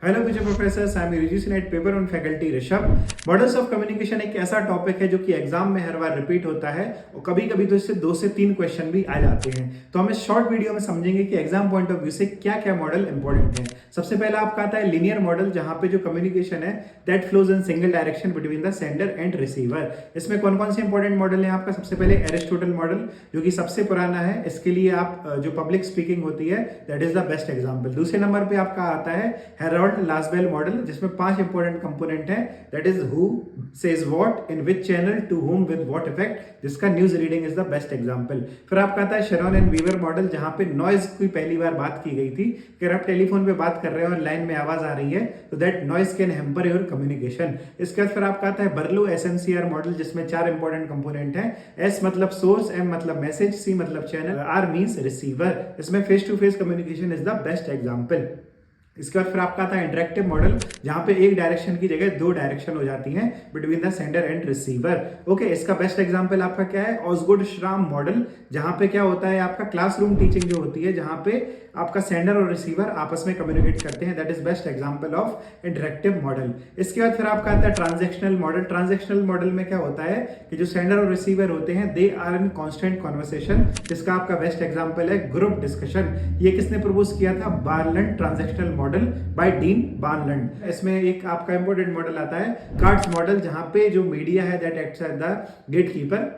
Hello future professors, I am UGC net paper on faculty Rishabh. Models of communication एक ऐसा topic है जो कि एग्जाम में हर बार रिपीट होता है और कभी कभी तो इससे 2 से 3 क्वेश्चन भी आ जाते हैं। तो हम इस शॉर्ट वीडियो में समझेंगे कि एग्जाम पॉइंट ऑफ व्यू से क्या क्या मॉडल इंपॉर्टेंट है। सबसे पहला आपका आता है लीनियर मॉडल, जहां पे जो कम्युनिकेशन है that flows in single direction between the sender and receiver. इसमें कौन कौन से इंपॉर्टेंट मॉडल है आपका? सबसे पहले एरिस्टोटल मॉडल, जो कि सबसे पुराना है। इसके लिए आप जो पब्लिक स्पीकिंग होती है that is the best example. दूसरे नंबर पे आपका आता है हेरोल्ड लासबेल मॉडल, जिसमें 5 इंपॉर्टेंट कंपोनेंट हैं। That is who says what, in which channel, to whom, with what effect, जिसका news reading is the best example. फिर आपका आता है शेरॉन एंड वीवर मॉडल, जहां पे नॉइज की पहली बार बात की गई थी कि अगर आप टेलीफोन पे बात कर रहे हो और लाइन में आवाज आ रही है तो that noise can hamper your communication. इसके बाद फिर आपका आता है बर्लो एसएमसीआर मॉडल, जिसमें 4 इंपॉर्टेंट कंपोनेंट हैं। एस मतलब सोर्स, एम मतलब मैसेज, सी मतलब चैनल, आर मींस रिसीवर। इसमें face to face communication is the best example. इसके बाद फिर आपका आता है इंटरेक्टिव मॉडल, जहां पे एक डायरेक्शन की जगह 2 डायरेक्शन हो जाती हैं between the sender and receiver. Okay, इसका बेस्ट एग्जांपल आपका क्या है? ऑसगुड श्राम मॉडल, जहां पे क्या होता है आपका क्लासरूम टीचिंग जो होती है, जहां पे आपका सेंडर और रिसीवर आपस में कम्युनिकेट करते हैं। That is best example of interactive model. इसके बाद फिर आपका आता है ट्रांजैक्शनल मॉडल। ट्रांजैक्शनल मॉडल में क्या होता है कि जो सेंडर और रिसीवर होते हैं they are in constant conversation, जिसका आपका बेस्ट एग्जांपल है ग्रुप डिस्कशन। ये किसने प्रपोज किया था? Barnlund transactional model by Dean Barnlund. इसमें एक आपका इंपॉर्टेंट मॉडल आता है कार्ड्स मॉडल, जहां पे जो मीडिया है that acts as the gatekeeper.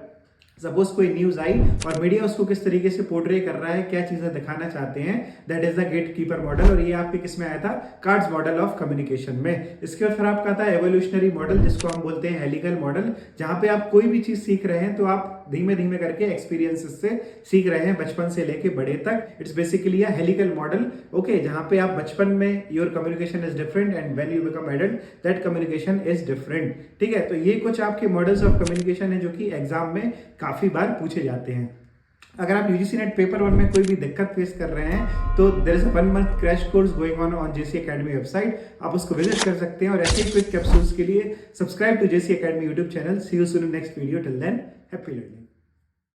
Suppose कोई न्यूज आई और मीडिया उसको किस तरीके से पोर्ट्रे कर रहा है, क्या चीजें दिखाना चाहते हैं, that is the gate keeper model. और ये आपके किस में आया था? कार्ड्स मॉडल ऑफ कम्युनिकेशन में। इसके बाद फिर आपका आता है एवोल्यूशनरी मॉडल, जिसको हम बोलते हैं हेलिकल मॉडल, जहां पे आप कोई भी चीज सीख रहे हैं तो आप धीमे धीमे करके एक्सपीरियंसेस से सीख रहे हैं, बचपन से लेके बड़े तक। It's basically a helical model. Okay, जहां पे आप बचपन में your communication is different and when you become adult that communication is different. ठीक है, तो ये कुछ आपके मॉडल्स ऑफ कम्युनिकेशन है जो कि एग्जाम में काफी बार पूछे जाते हैं। अगर आप यूजीसी नेट पेपर 1 में कोई भी दिक्कत फेस कर रहे हैं तो there is a 1 month crash course going on JC academy website, आप उसको विजिट कर सकते हैं। और ऐसे क्विक कैप्सूल्स के लिए subscribe to JC academy YouTube channel. See you soon in next video. Till then, happy learning.